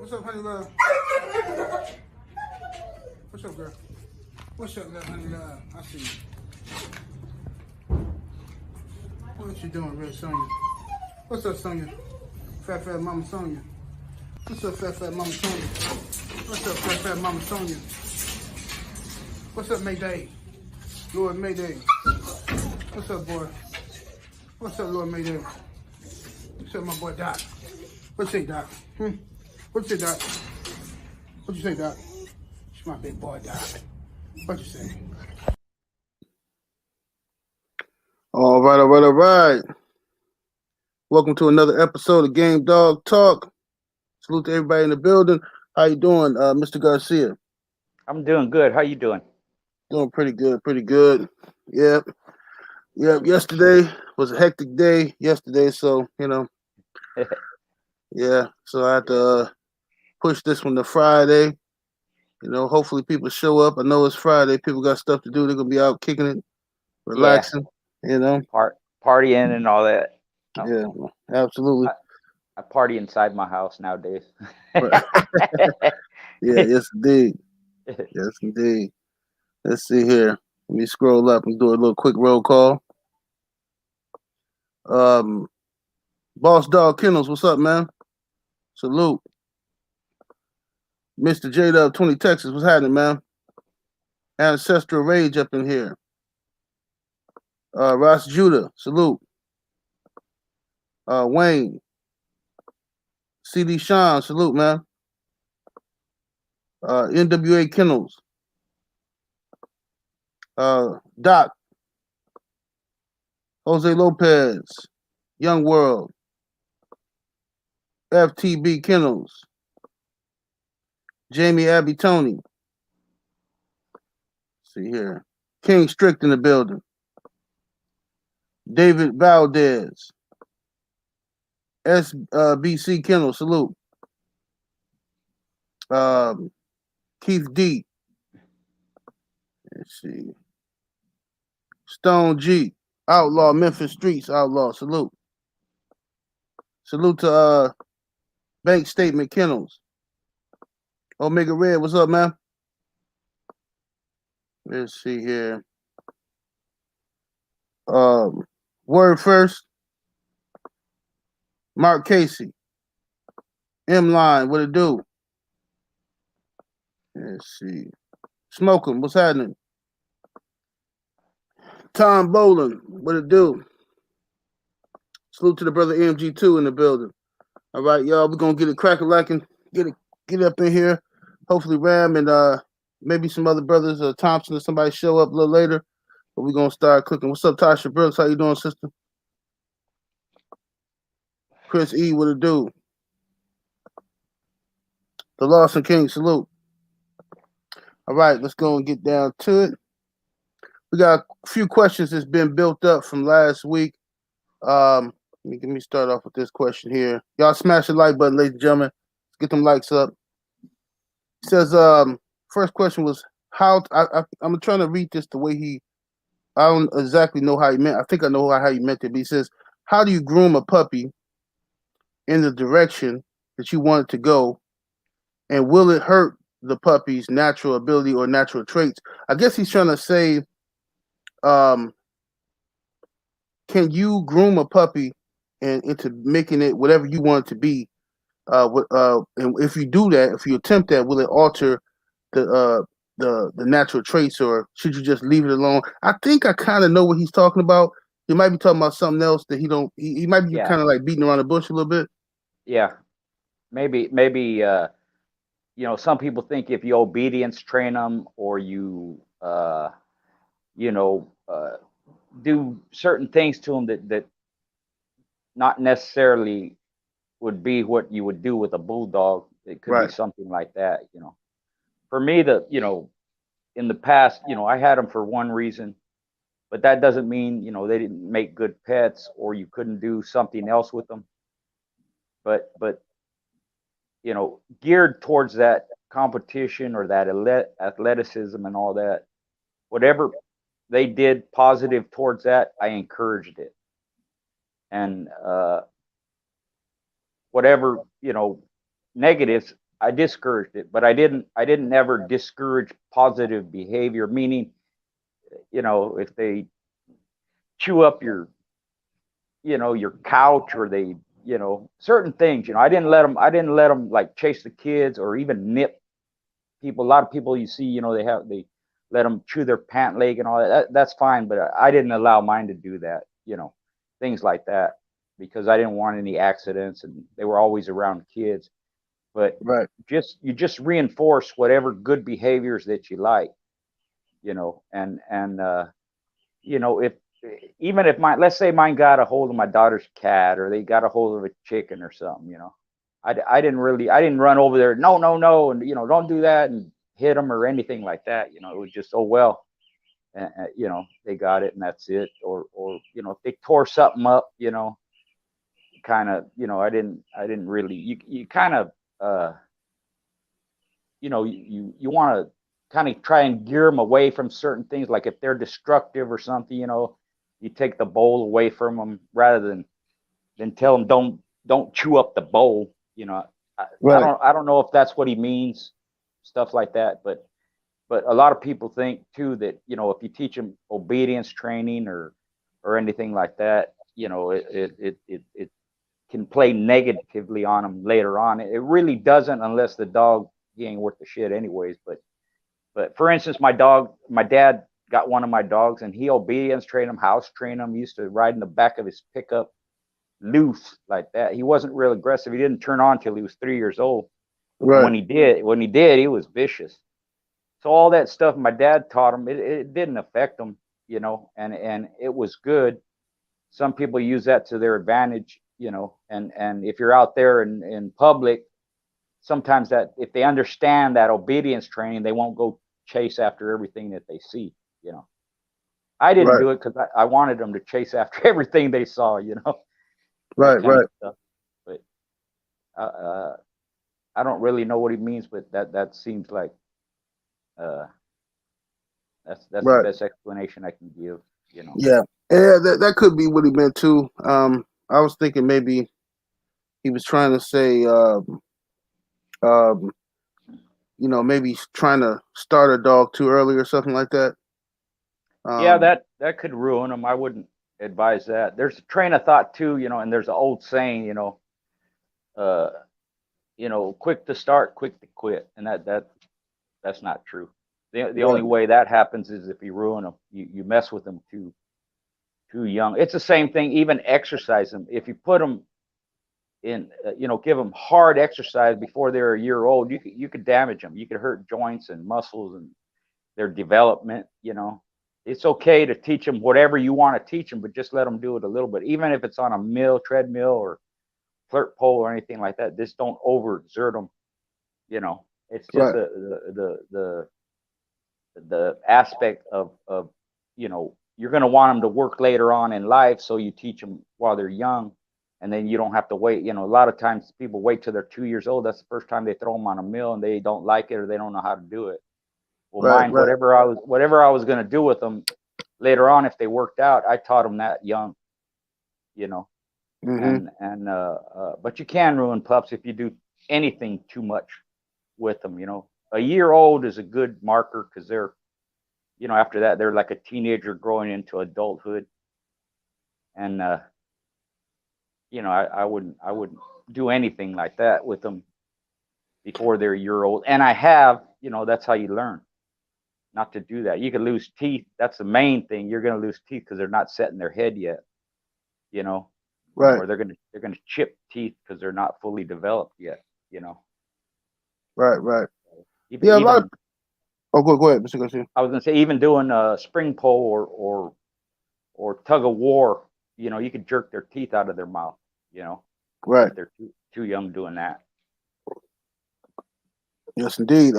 What's up, honey love? What's up, girl? What's up, love, honey love? I see you. What you doing, Red Sonya? What's up, Sonya? Fat Mama Sonya. What's up, Fat Mama Sonya? What's up, Fat Mama Sonya? What's up, Mayday? Lord Mayday. What's up, boy? What's up, Lord Mayday? What's up, my boy Doc? What you say, Doc? What you say, Doc? What you say, Doc? It's my big boy, Doc. What you say? All right. Welcome to another episode of Game Dog Talk. Salute to everybody in the building. How you doing, Mr. Garcia? I'm doing good. How you doing? Doing pretty good. Yep. Yesterday was a hectic day yesterday, so, yeah. So I had to push this one to Friday. Hopefully people show up. I know it's Friday. People got stuff to do. They're going to be out kicking it, relaxing, Partying and all that. Yeah, absolutely. I party inside my house nowadays. Yeah, yes, indeed. Let's see here. Let me scroll up and do a little quick roll call. Boss Dog Kennels, what's up, man? Salute. Mr. J-Dub 20 Texas, what's happening, man? Ancestral Rage up in here. Ross Judah, salute. Wayne. CD Sean, salute, man. NWA Kennels. Doc. Jose Lopez. Young World. FTB Kennels. Jamie Abby Tony. See here. King Strict in the building. David Valdez. SBC Kennel, salute. Keith D. Let's see. Stone G. Outlaw, Memphis Streets, Outlaw, salute. Salute to Bank Statement Kennels. Omega Red, what's up, man? Let's see here. Word First. Mark Casey. M-Line, what it do? Let's see. Smoking, what's happening? Tom Boland, what it do? Salute to the brother MG2 in the building. All right, y'all, we're going to get it crack-a-lacking, get up in here. Hopefully Ram and maybe some other brothers, Thompson or somebody show up a little later. But we're going to start cooking. What's up, Tasha Brooks? How you doing, sister? Chris E, what it do? The Lawson King, salute. All right, let's go and get down to it. We got a few questions that's been built up from last week. Let me start off with this question here. Y'all smash the like button, ladies and gentlemen. Let's get them likes up. It says, first question was, I'm trying to read this the way I don't exactly know how he meant. I think I know how he meant it, but he says, how do you groom a puppy in the direction that you want it to go? And will it hurt the puppy's natural ability or natural traits? I guess he's trying to say, can you groom a puppy and into making it whatever you want it to be? And if you do that, if you attempt that, will it alter the natural traits, or should you just leave it alone? I think I kind of know what he's talking about. He might be talking about something else that he might be kind of like beating around the bush a little bit. Yeah, maybe. Some people think if you obedience train them, or you do certain things to them that not necessarily would be what you would do with a bulldog. It could be something like that. For me, in the past, I had them for one reason, but that doesn't mean, they didn't make good pets or you couldn't do something else with them. But geared towards that competition or that athleticism and all that, whatever they did positive towards that, I encouraged it. And whatever, negatives, I discouraged it, but I didn't ever discourage positive behavior, meaning, if they chew up your couch, or they, certain things, I didn't let them like chase the kids or even nip people. A lot of people you see, they let them chew their pant leg and all that. That's fine, but I didn't allow mine to do that, things like that, because I didn't want any accidents, and they were always around kids. But Right. you just reinforce whatever good behaviors that you like, and if even if let's say mine got a hold of my daughter's cat, or they got a hold of a chicken or something, I didn't run over there, no, no, no, and don't do that, and hit them or anything like that. It was just, oh well, they got it and that's it. Or if they tore something up, kind of, I didn't really, you kind of, you want to kind of try and gear them away from certain things. Like if they're destructive or something, you take the bowl away from them, rather than tell them don't chew up the bowl. Right. I don't know if that's what he means, stuff like that. But a lot of people think too that, if you teach them obedience training or anything like that, it can play negatively on them later on. It really doesn't, unless the dog, he ain't worth the shit anyways. But for instance, my dad got one of my dogs, and he obedience trained him, house trained him. He used to ride in the back of his pickup loose like that. He wasn't real aggressive. He didn't turn on till he was 3 years old. And Right. when he did, he was vicious. So all that stuff my dad taught him, it didn't affect him, and it was good. Some people use that to their advantage, and if you're out there in public, sometimes that if they understand that obedience training, they won't go chase after everything that they see. I didn't Right. do it because I wanted them to chase after everything they saw, that Right. kind Right. of stuff. But I don't really know what he means, but that seems like uh, that's the Right. best explanation I can give. Yeah. Yeah. That could be what he meant too. I was thinking maybe he was trying to say, um, maybe trying to start a dog too early or something like that. Yeah, Um, that could ruin them. I wouldn't advise that. There's a train of thought too, and there's an old saying, uh, quick to start, quick to quit, and that's not true. The only right. way that happens is if you ruin them. You mess with them too young. It's the same thing. Even exercise them. If you put them in, give them hard exercise before they're a year old, you could damage them. You could hurt joints and muscles and their development. It's okay to teach them whatever you want to teach them, but just let them do it a little bit, even if it's on a treadmill or flirt pole or anything like that. Just don't overexert them. It's just Right. the aspect of you're going to want them to work later on in life, so you teach them while they're young, and then you don't have to wait. A lot of times people wait till they're 2 years old. That's the first time they throw them on a mill, and they don't like it, or they don't know how to do it. Well, Right. mine, Right. whatever I was going to do with them later on, if they worked out, I taught them that young. you know Mm-hmm. and but you can ruin pups if you do anything too much with them. A year old is a good marker, because they're, after that they're like a teenager growing into adulthood. And I wouldn't do anything like that with them before they're a year old. And I have, that's how you learn not to do that. You can lose teeth. That's the main thing. You're going to lose teeth because they're not set in their head yet, Right. or they're gonna chip teeth because they're not fully developed yet. Right. Right. Even Yeah. A lot of. even Oh, go ahead, Mr. Garcia. I was gonna say, even doing a spring pull or tug of war, you could jerk their teeth out of their mouth, Right. if they're too young doing that. Yes, indeed.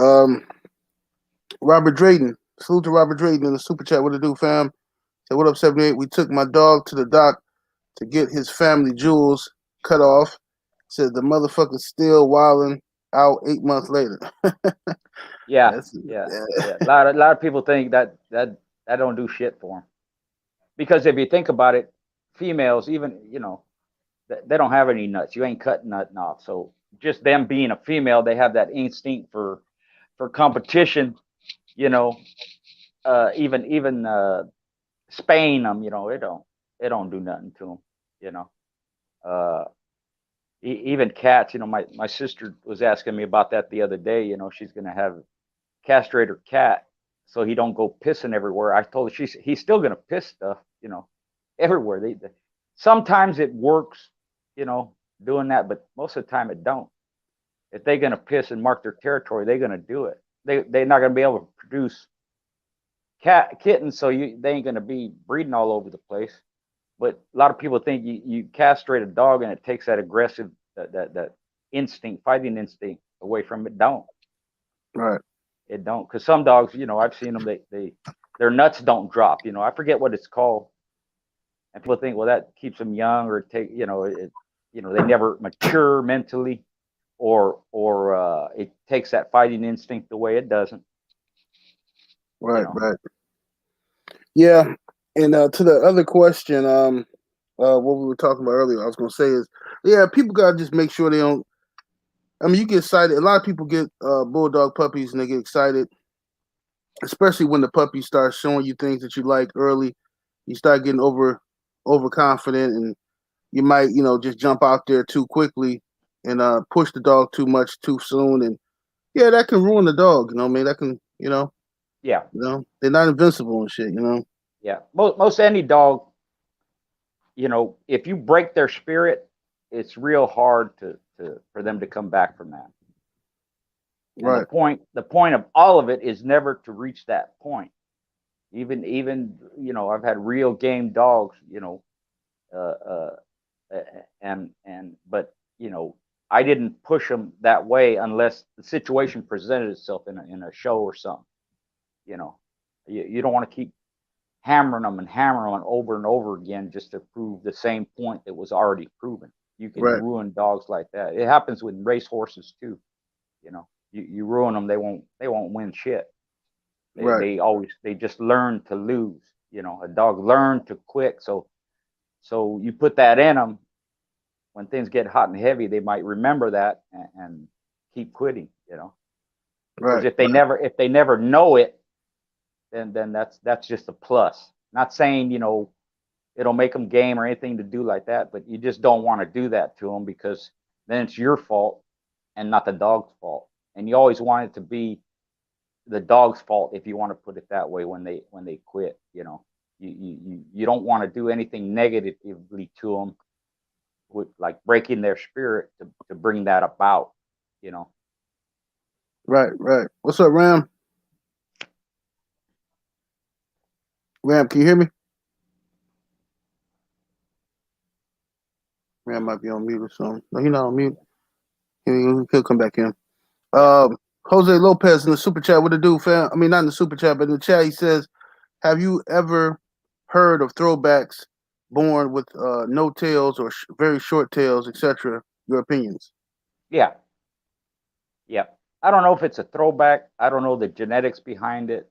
Robert Drayton. Salute to Robert Drayton in the super chat. What to do, fam? Say, what up, 78? We took my dog to the doc to get his family jewels cut off. Said the motherfucker's still wilding out 8 months later. Yeah, That's, yeah, yeah. yeah. A lot of people think that don't do shit for them, because if you think about it, females, even, they don't have any nuts. You ain't cutting nothing off, so just them being a female, they have that instinct for competition, you know. Even spaying them, you know, it don't do nothing to them, you know. Even cats, you know, my sister was asking me about that the other day. You know, she's gonna have castrate her cat so he don't go pissing everywhere. I told her he's still gonna piss stuff, you know, everywhere. They sometimes it works, you know, doing that, but most of the time it don't. If they're gonna piss and mark their territory, they're gonna do it. They're not gonna be able to produce kittens, so they ain't gonna be breeding all over the place. But a lot of people think you castrate a dog and it takes that aggressive that instinct, fighting instinct away from it. Don't. Right. It don't, because some dogs, you know, I've seen them. Their nuts don't drop. You know, I forget what it's called, and people think, well, that keeps them young, or you know, they never mature mentally, or it takes that fighting instinct away. It doesn't. Right. You know? Right. Yeah. And to the other question, what we were talking about earlier, I was gonna say is, yeah, people gotta just make sure they don't. I mean, you get excited. A lot of people get bulldog puppies and they get excited, especially when the puppy starts showing you things that you like early. You start getting overconfident, and you might, you know, just jump out there too quickly and push the dog too much too soon, and yeah, that can ruin the dog. You know, that can, Yeah. They're not invincible and shit. Yeah. Most any dog, you know, if you break their spirit, it's real hard for them to come back from that. And right. The point of all of it is never to reach that point. Even you know, I've had real game dogs, you know, but you know, I didn't push them that way unless the situation presented itself in a show or something. You know, you don't want to keep hammering them over and over again just to prove the same point that was already proven. You can ruin dogs like that. It happens with race horses too. You know, you ruin them, they won't win shit. They just learn to lose. You know, a dog learned to quit. So you put that in them. When things get hot and heavy, they might remember that and keep quitting. You know, because if they never know it, then that's just a plus. Not saying, you know, it'll make them game or anything to do like that, but you just don't want to do that to them, because then it's your fault and not the dog's fault. And you always want it to be the dog's fault, if you want to put it that way, when they quit. You know, you don't want to do anything negatively to them, with like breaking their spirit to bring that about. You know. Right. What's up, Ram? Ram, can you hear me? Ram might be on mute or something. No, he's not on mute. He'll come back in. Jose Lopez in the super chat. What to do, fam? I mean, not in the super chat, but in the chat, he says, "Have you ever heard of throwbacks born with no tails or very short tails, etc.? Your opinions?" Yeah. I don't know if it's a throwback. I don't know the genetics behind it.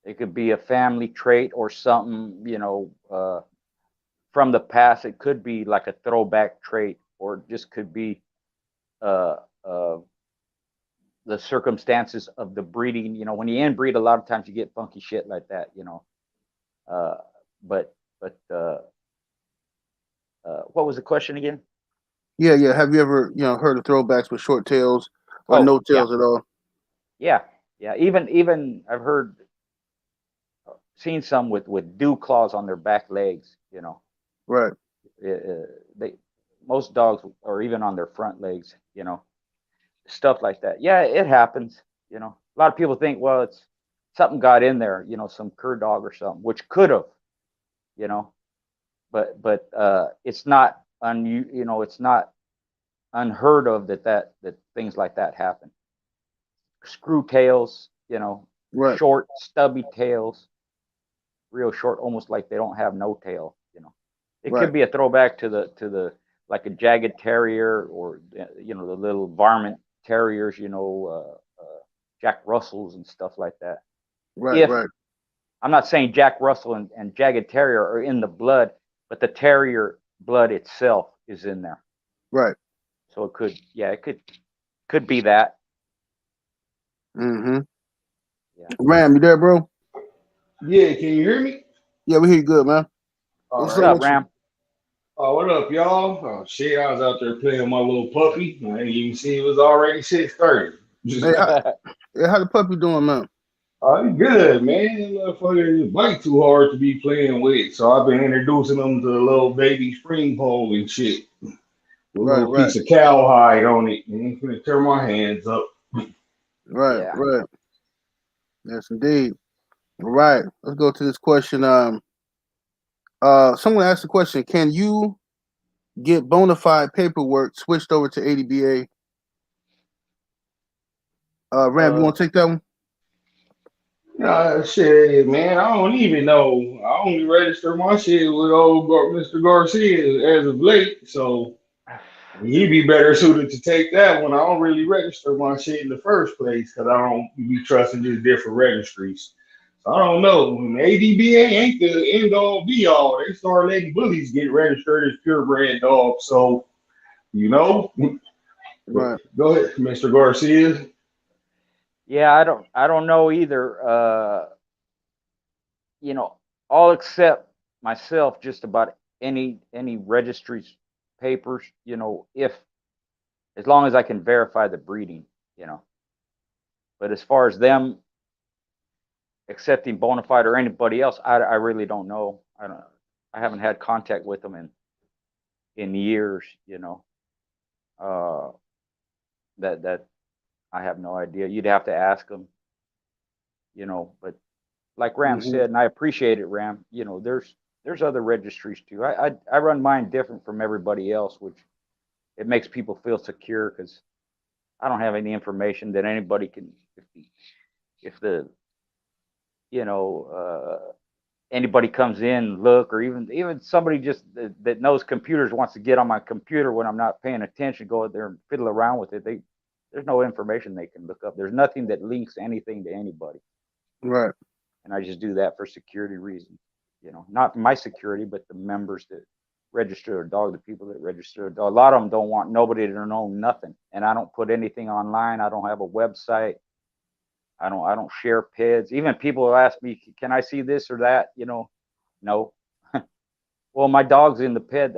It could be a family trait or something, you know, from the past. It could be like a throwback trait, or just could be the circumstances of the breeding. You know, when you inbreed, a lot of times you get funky shit like that, you know. But what was the question again? Yeah. Have you ever, heard of throwbacks with short tails or no tails at all? Yeah. Even I've seen some with dew claws on their back legs, you know. Right. Most dogs, or even on their front legs, you know, stuff like that. Yeah, it happens. You know, a lot of people think, well, it's something got in there, you know, some cur dog or something, which could have, you know, but it's not it's not unheard of that things like that happen. Screw tails, you know, short stubby tails, real short, almost like they don't have no tail. You know, it could be a throwback to the like a jagged terrier, or you know, the little varmint terriers, you know, Jack Russells and stuff like that. Right. I'm not saying Jack Russell and jagged terrier are in the blood, but the terrier blood itself is in there. Right. So it could be that. Mm-hmm. Yeah. Ram, you there, bro? Yeah, can you hear me? Yeah, we hear you good, man. All What's What's up right. up, with you? Ram? Oh, what up, y'all? Oh shit, I was out there playing with my little puppy. I didn't even see it was already 6:30. Hey, how the puppy doing, man? Oh, he good, man. That motherfucker bite too hard to be playing with. So I've been introducing him to the little baby spring pole and shit. With a Right, little right, piece of cowhide on it. And I'm gonna turn my hands up. right, Yeah. right. Yes, indeed. All right, let's go to this question. Someone asked the question: can you get bona fide paperwork switched over to ADBA? Ram, you Uh, want to take that one? Shit, man, I don't even know. I only registered my shit with old Mr. Garcia as of late. So he'd be better suited to take that one. I don't really register my shit in the first place because I don't be trusting just different registries. So I don't know. And ADBA ain't the end all be all. They start letting bullies get registered as purebred dogs. So, you know, but Right. go ahead, Mr. Garcia. yeah, I don't know either. I'll accept myself just about any registry's papers, if as long as I can verify the breeding, you know. But as far as them accepting bona fide or anybody else, I really don't know. I haven't had contact with them in years, Uh, that I have no idea. You'd have to ask them, But like Ram Mm-hmm. said, and I appreciate it, Ram. There's other registries too. I run mine different from everybody else, which it makes people feel secure because I don't have any information that anybody can. If the you know anybody comes in, look, or even somebody just that knows computers wants to get on my computer when I'm not paying attention, go out there and fiddle around with it. There's no information they can look up. There's nothing that links anything to anybody, Right. and I just do that for security reasons. Not my security, but the members that register a dog, the people that register a dog. A lot of them don't want nobody to know nothing, and I don't put anything online. I don't have a website. I don't share PIDs. Even people ask me, can I see this or that? No. Well, my dog's in the PID.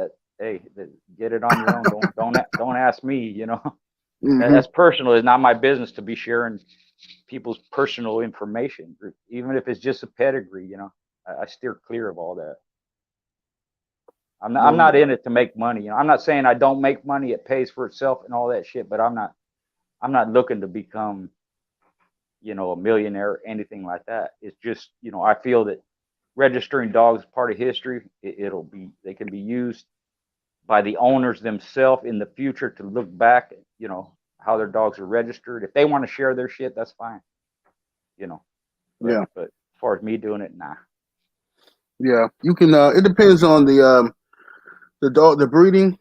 Get it on your own. Don't ask me. Mm-hmm. That's personal. It's not my business to be sharing people's personal information, even if it's just a pedigree. I steer clear of all that. I'm not in it to make money. I'm not saying I don't make money. It pays for itself and all that shit. But I'm not looking to become a millionaire or anything like that. It's just I feel that registering dogs is part of history. They can be used by the owners themselves in the future to look back, how their dogs are registered. If they want to share their shit, that's fine. But Yeah. but as far as me doing it, nah. Yeah. You can. It depends on the dog, the breeding.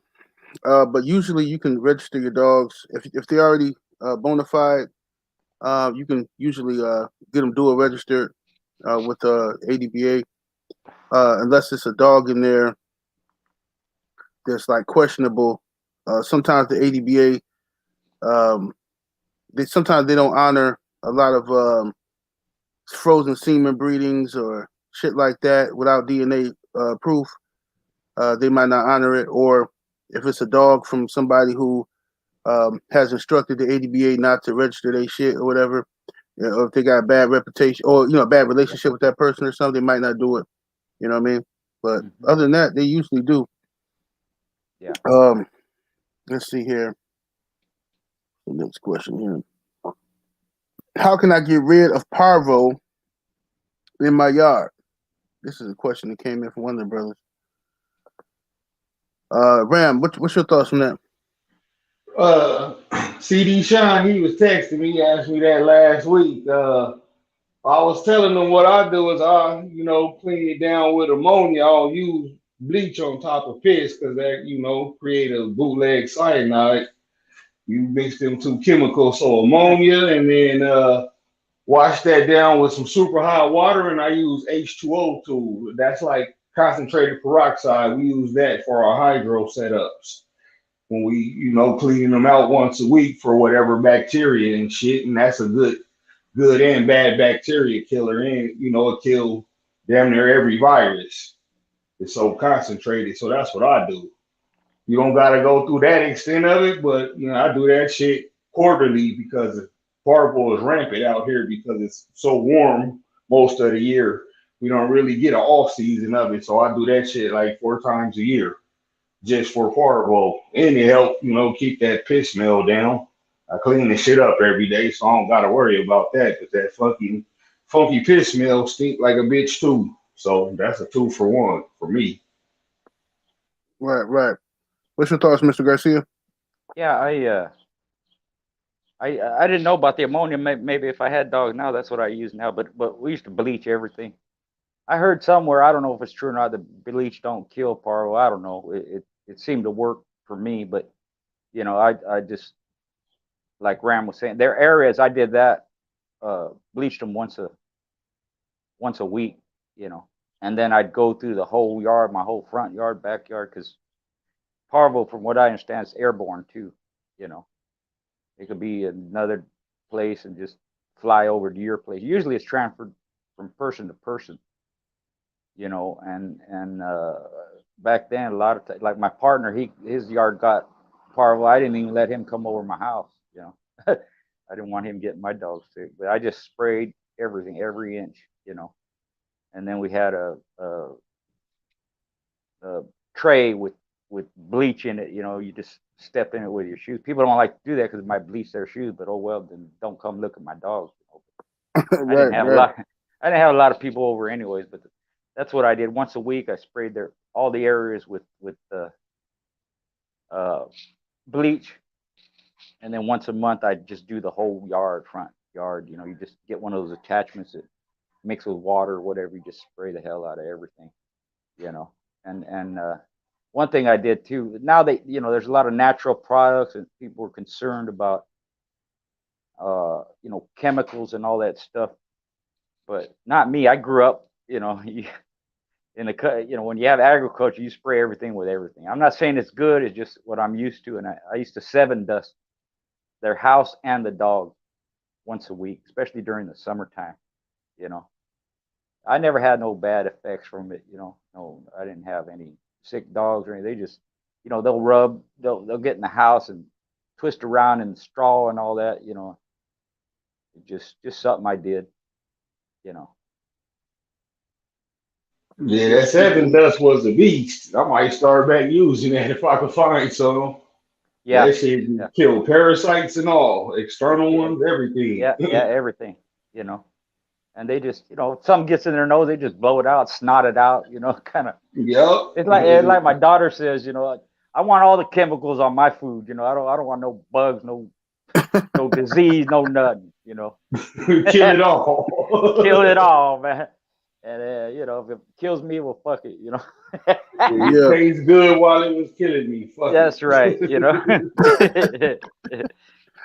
But usually you can register your dogs if they're already bona fide. You can usually get them dual registered with ADBA, unless it's a dog in there that's like questionable. Sometimes the ADBA, sometimes they don't honor a lot of frozen semen breedings or shit like that without DNA proof. They might not honor it, or if it's a dog from somebody who has instructed the ADBA not to register their shit or whatever, or if they got a bad reputation or a bad Yeah. relationship with that person or something, they might not do it. You know what I mean? But Mm-hmm. other than that, they usually do. Yeah. Let's see here. The next question here. How can I get rid of Parvo in my yard? This is a question that came in from one of the brothers. Ram, what's your thoughts on that? Uh, CD Sean, he was texting me, he asked me that last week. I was telling him what I do is clean it down with ammonia. I'll use bleach on top of piss because that, create a bootleg cyanide. You mix them two chemicals, so ammonia, and then wash that down with some super hot water, and I use H2O That's like concentrated peroxide. We use that for our hydro setups. when we, you know, cleaning them out once a week for whatever bacteria and shit. And that's a good and bad bacteria killer. And, you know, it kill damn near every virus. It's so concentrated. So that's what I do. You don't got to go through that extent of it, but, you know, I do that shit quarterly because Parvo is rampant out here because it's so warm most of the year. We don't really get an off season of it. So I do that shit like 4 times a year just for Parvo. And it help, you know, keep that piss smell down. I clean the shit up every day, so I don't got to worry about that because that fucking funky piss smell stink like a bitch too. So that's a 2-for-1 for me. Right. What's your thoughts, Mr. Garcia? Yeah, I didn't know about the ammonia. Maybe if I had dogs now, that's what I use now. But we used to bleach everything. I heard somewhere, I don't know if it's true or not, that bleach don't kill Parvo. I don't know. It seemed to work for me, but you know, I just, like Ram was saying, there are areas I did that, bleached them once a week, you know, and then I'd go through the whole yard, my whole front yard, backyard, because Parvo, from what I understand, is airborne too. You know, it could be another place and just fly over to your place. Usually, it's transferred from person to person. You know, and back then, a lot of times, like my partner, his yard got Parvo. I didn't even let him come over my house. You know, I didn't want him getting my dog sick, but I just sprayed everything, every inch. You know, and then we had a tray with bleach in it. You know, you just step in it with your shoes. People don't like to do that because it might bleach their shoes, but oh well, then don't come look at my dogs. You know? I didn't have a lot of people over anyways, but that's what I did. Once a week, I sprayed all the areas with bleach, and then once a month, I just do the whole front yard. You know, you just get one of those attachments that mix with water or whatever. You just spray the hell out of everything. You know, and one thing I did too. Now you know, there's a lot of natural products, and people are concerned about you know, chemicals and all that stuff. But not me. I grew up, you know, in the, you know, when you have agriculture, you spray everything with everything. I'm not saying it's good. It's just what I'm used to. And I used to 7 dust their house and the dog once a week, especially during the summertime. You know, I never had no bad effects from it. You know, no, I didn't have any sick dogs or anything. They just, you know, they'll get in the house and twist around in the straw and all that. You know, just something I did. You know. Yeah, that 7 dust was a beast. I might start back using that if I could find some. Yeah. That shit kill parasites and all, external ones, everything. Yeah, everything. You know, and they just, you know, something gets in their nose, they just blow it out, snot it out. You know, kind of. Yep. It's like my daughter says, you know, I want all the chemicals on my food. You know, I don't want no bugs, no disease, no nothing. You know, kill it all. Kill it all, man. And you know, if it kills me, well, fuck it. You know. It tastes good while it was killing me. Fuck That's right. You know.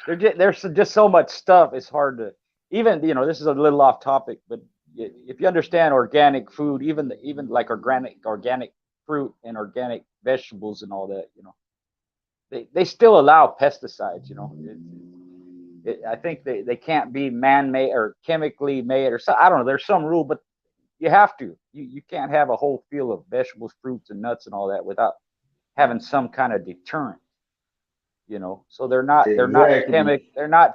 There's just so much stuff. It's hard to even. You know, this is a little off topic, but if you understand organic food, even like organic fruit and organic vegetables and all that, you know, they still allow pesticides. You know, I think they can't be man-made or chemically made or so. I don't know. There's some rule, but you have to. You can't have a whole field of vegetables, fruits, and nuts and all that without having some kind of deterrent. You know, so they're not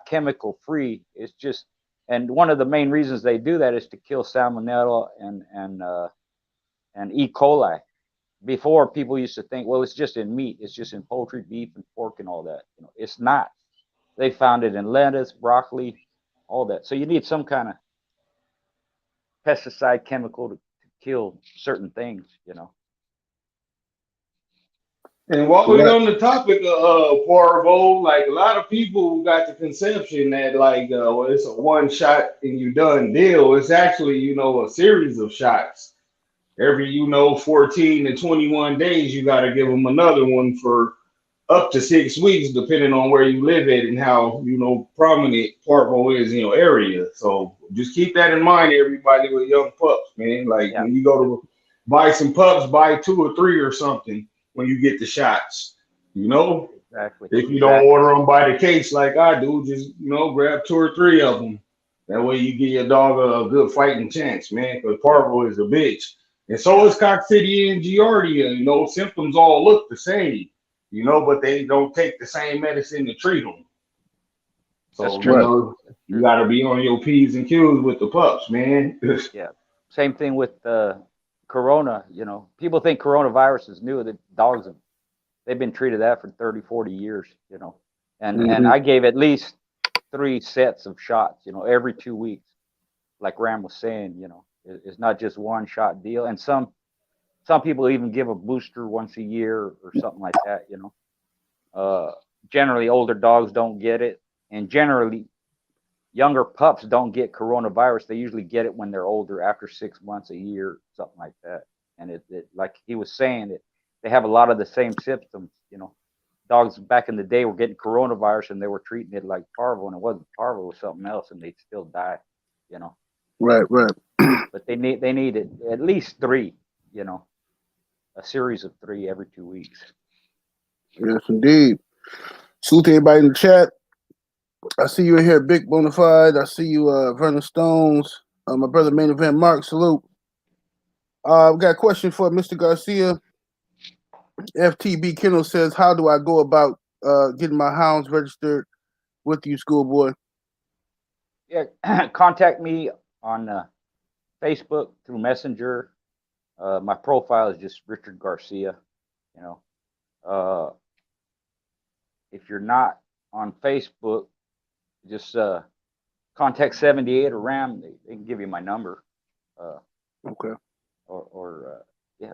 chemical free. It's just, and one of the main reasons they do that is to kill salmonella and E. coli. Before, people used to think, well, it's just in meat, it's just in poultry, beef, and pork, and all that. You know, it's not. They found it in lettuce, broccoli, all that. So you need some kind of pesticide chemical to kill certain things. You know. And while we're on the topic of Parvo, like a lot of people got the conception that like well, it's a one shot and you done deal. It's actually, you know, a series of shots. Every, you know, 14 to 21 days, you got to give them another one for up to 6 weeks, depending on where you live at and how, you know, prominent Parvo is in your area. So just keep that in mind, everybody with young pups, man. Like when you go to buy some pups, buy 2 or 3 or something when you get the shots, you know? Exactly. If you don't order them by the case like I do, just grab 2 or 3 of them. That way you give your dog a good fighting chance, man. Because Parvo is a bitch, and so is Coccidia and Giardia. Symptoms all look the same, but they don't take the same medicine to treat them. So that's true. You got to be on your P's and Q's with the pups, man. Yeah. Same thing with Corona. People think coronavirus is new. The dogs they've been treated that for 30, 40 years. And I gave at least 3 sets of shots. Every 2 weeks, like Ram was saying. It's not just one shot deal. And some people even give a booster once a year or something like that. Generally, older dogs don't get it, and generally, younger pups don't get coronavirus. They usually get it when they're older, after 6 months, a year, something like that. And it like he was saying, they have a lot of the same symptoms. Dogs back in the day were getting coronavirus and they were treating it like Parvo, and it wasn't Parvo, it was something else, and they'd still die. Right. But they need it at least 3. A series of 3 every 2 weeks. Yes, indeed. Salute to everybody in the chat. I see you in here, Big Bonafide. I see you, Vernon Stones. My brother, Main Event Mark. Salute. We got a question for Mr. Garcia. FTB Kennel says, how do I go about getting my hounds registered with you, schoolboy? Yeah, contact me on Facebook through Messenger. My profile is just Richard Garcia. If you're not on Facebook, just contact 78 or RAM. They can give you my number. Okay. Or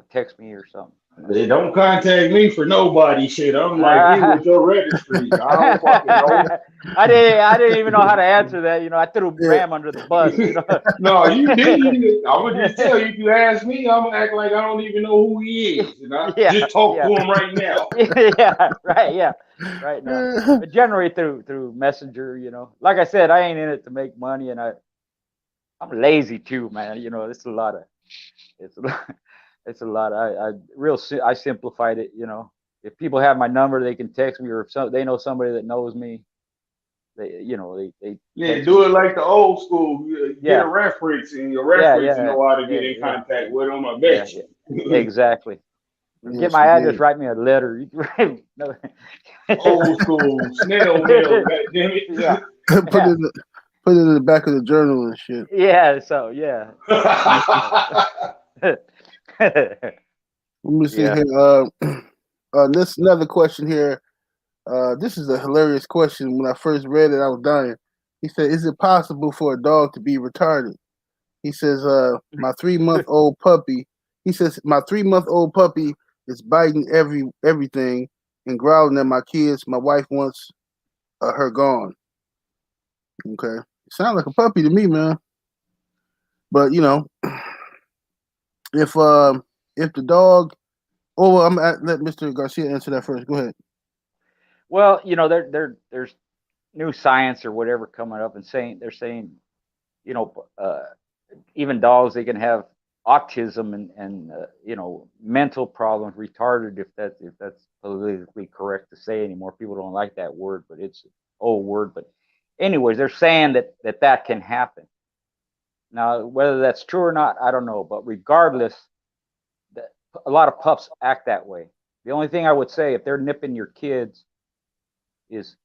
text me or something. They don't contact me for nobody shit. I'm like you with your registry. I don't fucking know. I didn't even know how to answer that. I threw Ram under the bus. No, you didn't. I'm gonna just tell you. If you ask me, I'm gonna act like I don't even know who he is. Just talk to him right now. Right now. But generally through Messenger. Like I said, I ain't in it to make money, and I'm lazy too, man. It's a lot. It's a lot. I simplified it. If people have my number, they can text me, or if they know somebody that knows me, they do it like the old school. Get a reference, and your reference know how to get in contact with them. I bet you. Exactly. Yes, get my address. Write me a letter. Old school snail mail. Damn it. Yeah. Put it in the back of the journal and shit. Yeah. So yeah. Let me see here. This another question here. This is a hilarious question. When I first read it, I was dying. He said, "Is it possible for a dog to be retarded?" He says, "My 3-month-old puppy." He says, "My 3-month-old puppy is biting everything and growling at my kids. My wife wants her gone." Okay, sounds like a puppy to me, man. But if the dog, I'm gonna let Mr. Garcia answer that first. Go ahead. Well, there's new science or whatever coming up and they're saying, even dogs, they can have autism and mental problems, retarded, if that's politically correct to say anymore. People don't like that word, but it's an old word. But anyways, they're saying that can happen. Now, whether that's true or not, I don't know. But regardless, a lot of pups act that way. The only thing I would say, if they're nipping your kids, is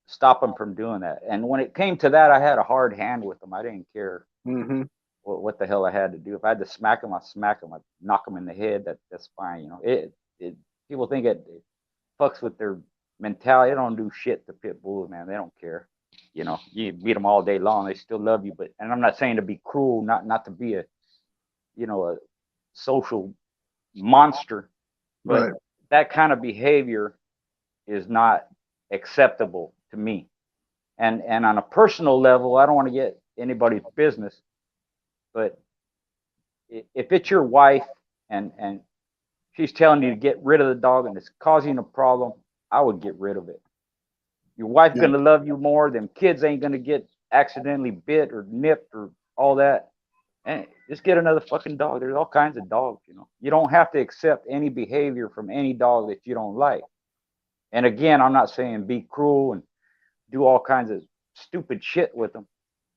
stop them from doing that. And when it came to that, I had a hard hand with them. I didn't care what the hell I had to do. If I had to smack them, I'd smack them. I'd knock them in the head. That's fine. People think it fucks with their mentality. They don't do shit to pit bulls, man. They don't care. You beat them all day long, they still love you. And I'm not saying to be cruel, not to be a social monster, but that kind of behavior is not acceptable to me. And on a personal level, I don't want to get anybody's business, but if it's your wife and she's telling you to get rid of the dog and it's causing a problem, I would get rid of it. Your wife's going to love you more. Them kids ain't going to get accidentally bit or nipped or all that. And just get another fucking dog. There's all kinds of dogs, You don't have to accept any behavior from any dog that you don't like. And again, I'm not saying be cruel and do all kinds of stupid shit with them.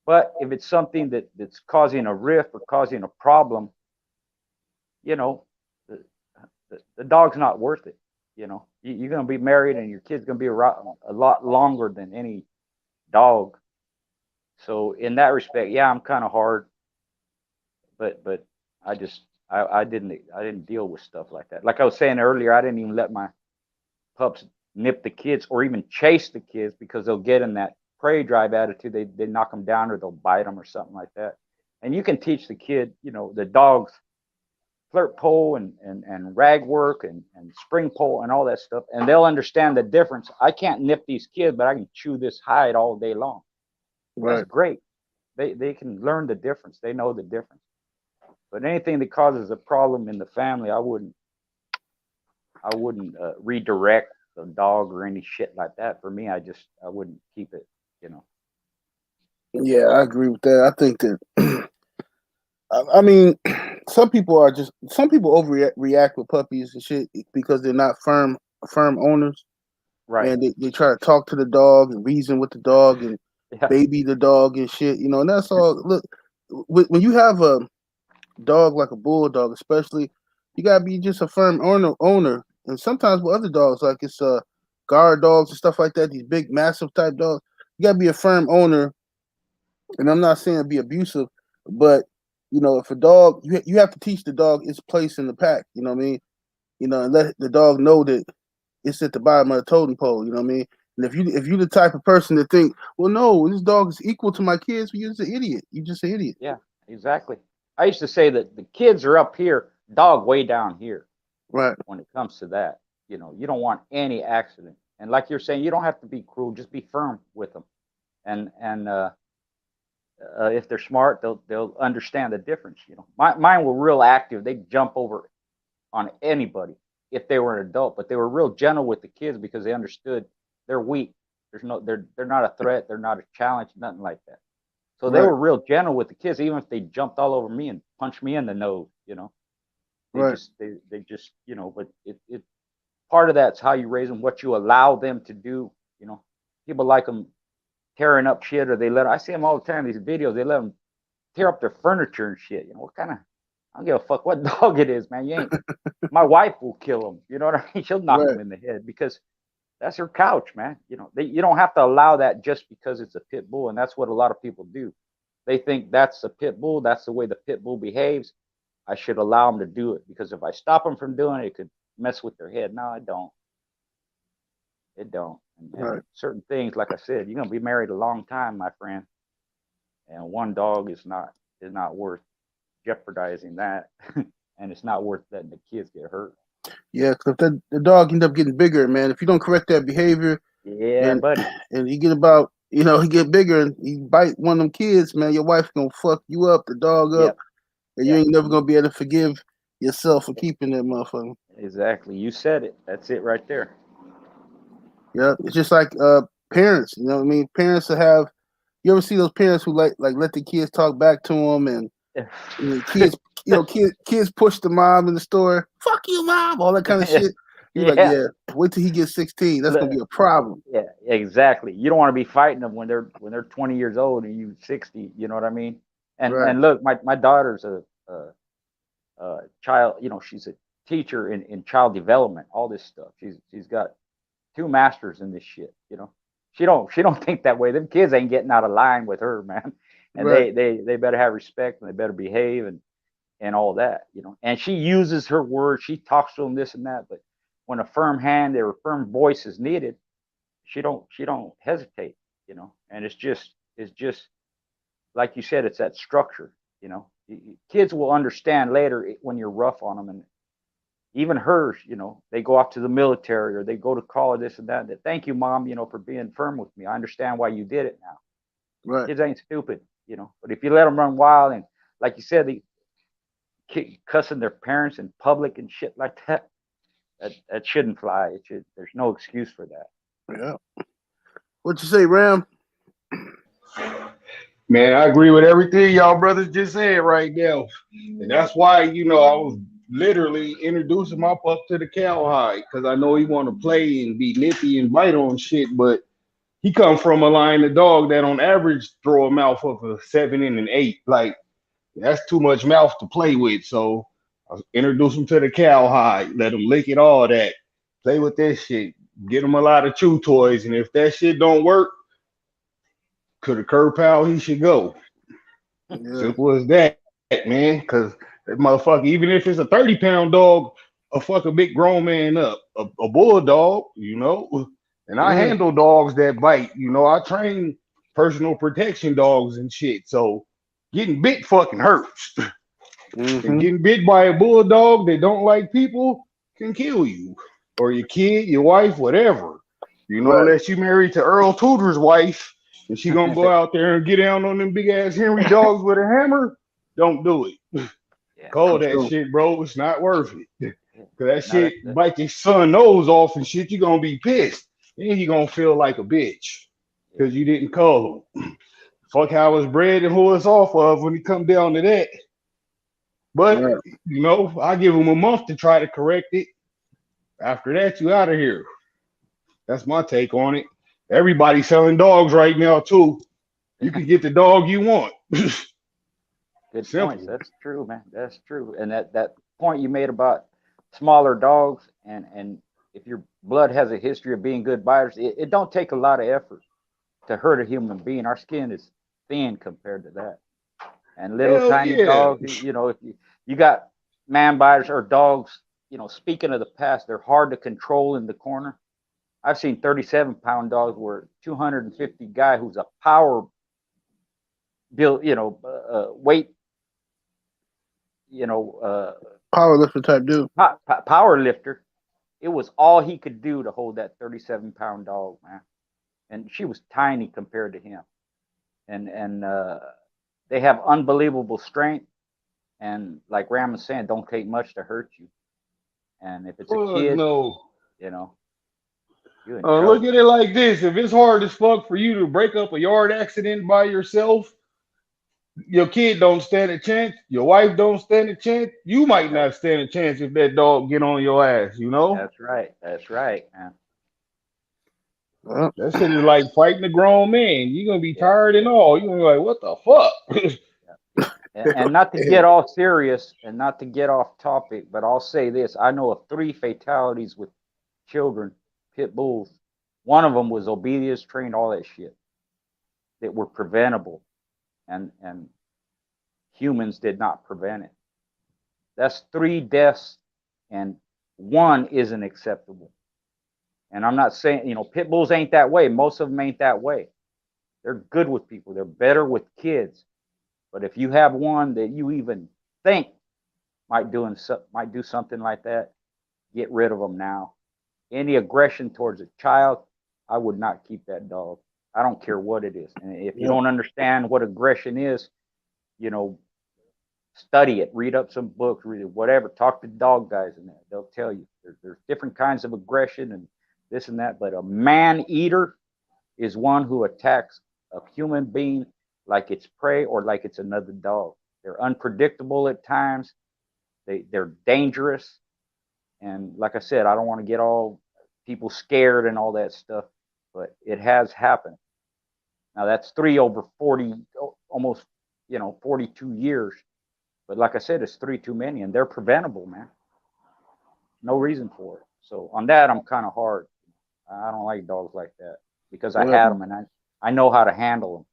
But if it's something that's causing a rift or causing a problem, you know, the dog's not worth it. You know, you're going to be married and your kid's going to be a lot longer than any dog. So in that respect, yeah, I'm kind of hard, but I didn't deal with stuff like that. Like I was saying earlier, I didn't even let my pups nip the kids or even chase the kids because they'll get in that prey drive attitude. They knock them down or they'll bite them or something like that. And you can teach the kid, you know, the dogs flirt pole and rag work and spring pole and all that stuff, and they'll understand the difference. I can't nip these kids, but I can chew this hide all day long. Right. That's great. They can learn the difference. They know the difference. But anything that causes a problem in the family, I wouldn't redirect the dog or any shit like that. For me, I wouldn't keep it, you know. Yeah, I agree with that. I think that I mean, some people overreact with puppies and shit because they're not firm owners. Right. And they try to talk to the dog and reason with the dog and baby the dog and shit, you know, and that's all. Look, when you have a dog like a bulldog, especially, you gotta be just a firm owner. And sometimes with other dogs, like it's guard dogs and stuff like that, these big, massive type dogs, you gotta be a firm owner. And I'm not saying be abusive, but you know, if a dog, you have to teach the dog its place in the pack. You know what I mean? You know, and let the dog know that it's at the bottom of the totem pole. You know what I mean? And if you the type of person that think, well, no, this dog is equal to my kids, well, you're just an idiot. You're just an idiot. Yeah, exactly. I used to say that the kids are up here, dog way down here. Right. When it comes to that, you know, you don't want any accident. And like you're saying, you don't have to be cruel. Just be firm with them. And if they're smart, they'll understand the difference. You know, mine were real active. They'd jump over on anybody if they were an adult, but they were real gentle with the kids because they understood they're weak. They're not a threat. They're not a challenge. Nothing like that. So they were real gentle with the kids, even if they jumped all over me and punched me in the nose. You know, they just you know. But it part of that's how you raise them, what you allow them to do. You know, people like them tearing up shit, or I see them all the time. These videos, they let them tear up their furniture and shit. You know, what kind of? I don't give a fuck what dog it is, man. You ain't. My wife will kill him. You know what I mean? She'll knock him in the head because that's her couch, man. You know, you don't have to allow that just because it's a pit bull, and that's what a lot of people do. They think that's a pit bull. That's the way the pit bull behaves. I should allow them to do it because if I stop them from doing it, it could mess with their head. No, I don't. It don't. And certain things, like I said, you're gonna be married a long time, my friend, and one dog is not worth jeopardizing that, and it's not worth letting the kids get hurt. Yeah, because if the dog end up getting bigger, man, if you don't correct that behavior, buddy, and he get bigger and he bite one of them kids, man, your wife's gonna fuck you up, the dog up, and you ain't never gonna be able to forgive yourself for keeping that motherfucker. Exactly, you said it. That's it right there. Yeah, it's just like parents. You know what I mean? Parents will have. You ever see those parents who like let the kids talk back to them, and kids, kids push the mom in the store. Fuck you, mom! All that kind of shit. You're like, yeah. Wait till he gets 16. That's gonna be a problem. Yeah, exactly. You don't want to be fighting them when they're 20 years old and you 60. You know what I mean? And look, my daughter's a child. You know, she's a teacher in child development. All this stuff. She's got 2 masters in this shit. You know, she don't think that way. Them kids ain't getting out of line with her, man. And they better have respect and they better behave and all that. You know, and she uses her words. She talks to them this and that, but when a firm hand or a firm voice is needed, she don't hesitate, you know. And it's just like you said, it's that structure, you know. Kids will understand later when you're rough on them, and even hers, you know, they go off to the military or they go to college, this and that. Thank you, mom, you know, for being firm with me. I understand why you did it now. Right. Kids ain't stupid, you know. But if you let them run wild and, like you said, they cussing their parents in public and shit like that. That shouldn't fly. There's no excuse for that. Yeah. What you say, Ram? Man, I agree with everything y'all brothers just said right now. And that's why, you know, I was literally introducing my pup to the cowhide because I know he want to play and be nippy and bite on shit, but he come from a line of dog that on average throw a mouth of a 7 and an 8. Like, that's too much mouth to play with. So I introduce him to the cowhide, let him lick it, all that. Play with that shit. Get him a lot of chew toys. And if that shit don't work, to the curb pal he should go. Yeah. Simple as that, man. Because that motherfucker, even if it's a 30-pound dog, a fucking big grown man up. A bulldog, you know. And I handle dogs that bite. You know, I train personal protection dogs and shit. So getting bit fucking hurts. And getting bit by a bulldog that don't like people can kill you. Or your kid, your wife, whatever. You know, unless you married to Earl Tudor's wife and she gonna go out there and get down on them big ass Henry dogs with a hammer, don't do it. Call that shit, bro. It's not worth it. Cause that shit bite your son nose off and shit, you gonna be pissed. Then you gonna feel like a bitch. Cause you didn't call him. Fuck how it's bred and who it's off of when it come down to that. But you know, I give him a month to try to correct it. After that, you out of here. That's my take on it. Everybody's selling dogs right now too. You can get the dog you want. Good points. That's true, man. That's true. And that point you made about smaller dogs, and if your blood has a history of being good biters, it don't take a lot of effort to hurt a human being. Our skin is thin compared to that. And little tiny dogs, you know, if you got man biters or dogs, you know, speaking of the past, they're hard to control in the corner. I've seen 37-pound dogs where 250 guy who's a power build, you know, weight, you know, power lifter type dude. Power lifter. It was all he could do to hold that 37-pound dog, man. And she was tiny compared to him. And they have unbelievable strength. And like Ram was saying, don't take much to hurt you. And if it's a kid, you know. Look at it like this. If it's hard as fuck for you to break up a yard accident by yourself, your kid don't stand a chance. Your wife don't stand a chance. You might not stand a chance if that dog get on your ass, you know? That's right. That's right, man. That shit is like fighting a grown man. You're going to be tired and all. You're going to be like, what the fuck? And not to get all serious and not to get off topic, but I'll say this. I know of 3 fatalities with children, pit bulls. One of them was obedience trained, all that shit that were preventable, and humans did not prevent it. That's 3 deaths, and 1 isn't acceptable. And I'm not saying, you know, pit bulls ain't that way. Most of them ain't that way. They're good with people. They're better with kids. But if you have one that you even think might do something like that, get rid of them now. Any aggression towards a child, I would not keep that dog. I don't care what it is. And if you don't understand what aggression is, you know, study it, read up some books, read it, whatever. Talk to dog guys in there. They'll tell you there's different kinds of aggression and this and that. But a man eater is one who attacks a human being like it's prey or like it's another dog. They're unpredictable at times. They're dangerous. And like I said, I don't want to get all people scared and all that stuff, but it has happened. Now that's 3 over 40, almost, you know, 42 years. But like I said, it's 3 too many, and they're preventable, man. No reason for it. So on that, I'm kind of hard. I don't like dogs like that because I had them and I know how to handle them.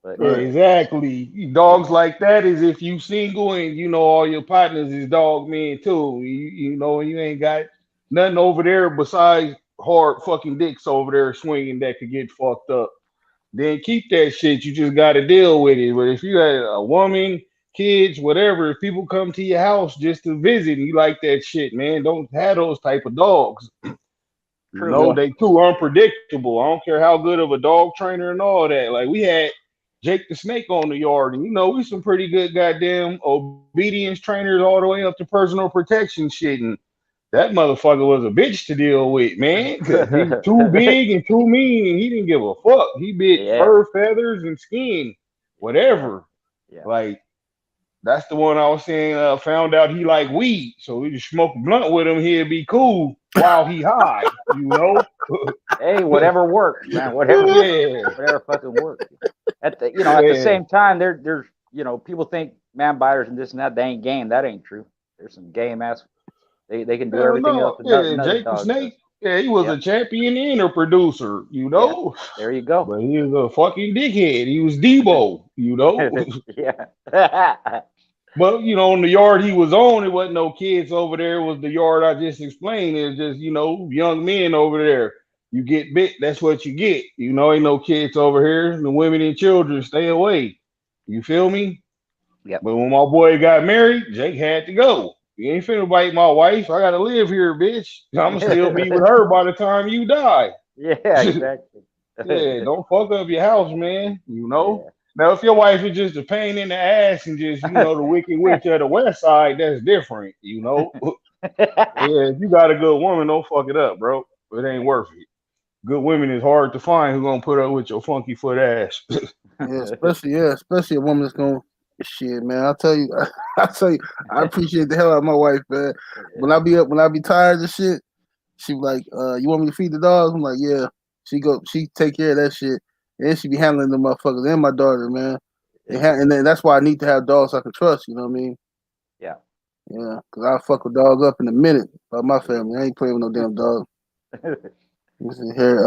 But exactly. Dogs like that is if you single and you know all your partners is dog men too. You know, you ain't got nothing over there besides hard fucking dicks over there swinging that could get fucked up. Then keep that shit. You just got to deal with it. But if you got a woman, kids, whatever, if people come to your house just to visit and you like that shit, man, don't have those type of dogs. You know, they too unpredictable. I don't care how good of a dog trainer and all that. Like we had Jake the Snake on the yard, and you know, we some pretty good goddamn obedience trainers all the way up to personal protection shit. And that motherfucker was a bitch to deal with, man, because he was too big and too mean, and he didn't give a fuck. He bit fur, feathers, and skin, whatever. Like, That's the one I was saying. Found out he like weed, so we just smoke a blunt with him. He'd be cool while he high, you know. Hey, whatever works, man. Yeah, Whatever fucking works. At the yeah. same time, there's people think man biters and this and that, they ain't game. That ain't true. There's some game ass. They can do Hell everything else no. that Yeah, another Jake the dog does. Snake. Yeah, he was a Yep. champion and a producer, you Yeah. know. There you go. But he was a fucking dickhead. He was Debo, you know. Yeah. But in the yard he was on, it wasn't no kids over there. It was the yard I just explained. It's just, young men over there. You get bit, that's what you get. Ain't no kids over here. The women and children stay away. You feel me? Yep. But when my boy got married, Jake had to go. You ain't finna bite my wife. I gotta live here, bitch. I'ma still be with her by the time you die. Yeah, exactly. Yeah, don't fuck up your house, man. Yeah. Now, if your wife is just a pain in the ass and just, the wicked witch of the west side, that's different, Yeah, if you got a good woman, don't fuck it up, bro. It ain't worth it. Good women is hard to find who gonna put up with your funky foot ass. Especially a woman that's gonna shit, man. I tell you, I appreciate the hell out of my wife, man. When I be tired of shit, she be like, you want me to feed the dogs? I'm like, yeah. She take care of that shit. And she be handling the motherfuckers and my daughter, man. And then that's why I need to have dogs I can trust, you know what I mean? Yeah. Yeah, because I'll fuck a dog up in a minute by my family. I ain't playing with no damn dog. Listen here.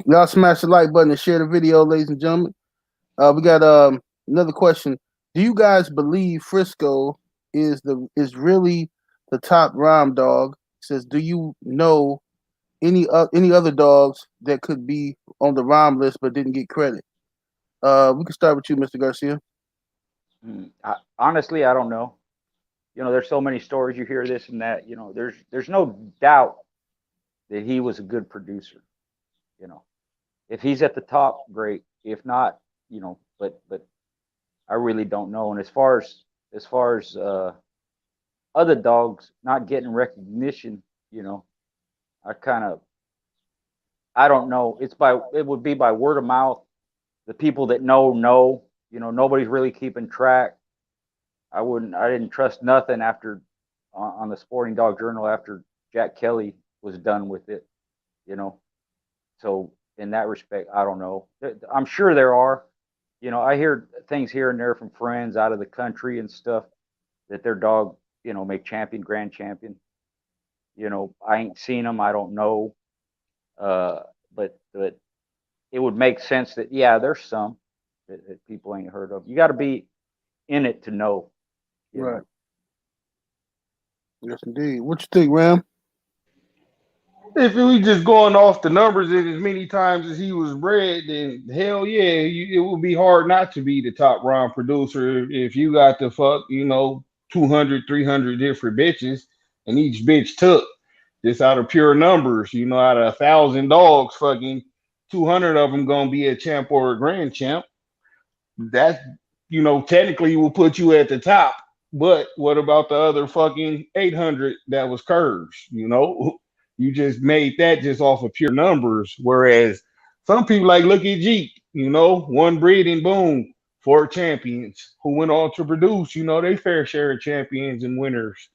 Y'all smash the like button and share the video, ladies and gentlemen. We got another question. Do you guys believe Frisco is really the top R.O.M dog? It says, do you know any other dogs that could be on the R.O.M list but didn't get credit? We can start with you, Mr. Garcia. Honestly, I don't know. There's so many stories you hear this and that. There's no doubt that he was a good producer. If he's at the top, great. If not, but I really don't know. And as far as other dogs not getting recognition, I don't know. It would be by word of mouth. The people that know. Nobody's really keeping track. I didn't trust nothing after on the Sporting Dog Journal after Jack Kelly was done with it. So in that respect, I don't know. I'm sure there are. I hear things here and there from friends out of the country and stuff that their dog, make grand champion. I ain't seen them. I don't know. But it would make sense that, yeah, there's some that people ain't heard of. You got to be in it to know. Right. Yes, indeed. What you think, Ram? If we just going off the numbers and as many times as he was bred, then hell yeah, it would be hard not to be the top R.O.M producer if you got to fuck, 200, 300 different bitches and each bitch took just out of pure numbers, out of 1,000 dogs, fucking 200 of them gonna be a champ or a grand champ. That, technically will put you at the top. But what about the other fucking 800 that was curves, You just made that just off of pure numbers. Whereas some people look at Jeep, one breed and boom, 4 champions who went on to produce, they fair share of champions and winners.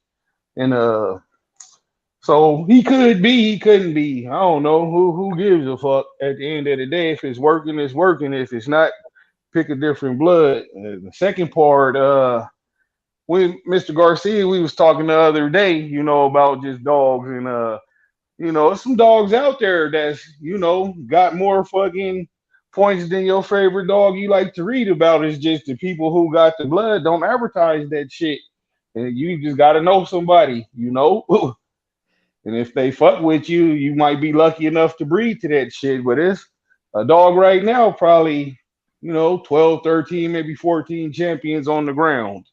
And so he could be, he couldn't be. I don't know. Who gives a fuck at the end of the day? If it's working, it's working. If it's not, pick a different blood. The second part, when Mr. Garcia, we was talking the other day, about just dogs and some dogs out there that's, got more fucking points than your favorite dog you like to read about. It's just the people who got the blood don't advertise that shit. And you just got to know somebody, And if they fuck with you, you might be lucky enough to breed to that shit. But it's a dog right now, probably, 12, 13, maybe 14 champions on the ground.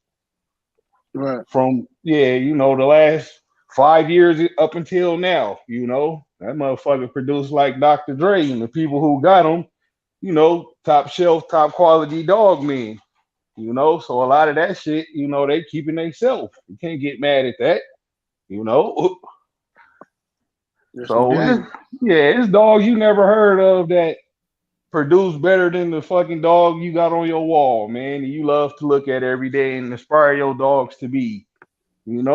Right. From, the last 5 years up until now, that motherfucker produced like Dr. Dre and the people who got him, top shelf, top quality dog men, so a lot of that shit, they keeping themselves. You can't get mad at that, Yes, So indeed. it's dogs you never heard of that produce better than the fucking dog you got on your wall, man. And you love to look at every day and inspire your dogs to be, and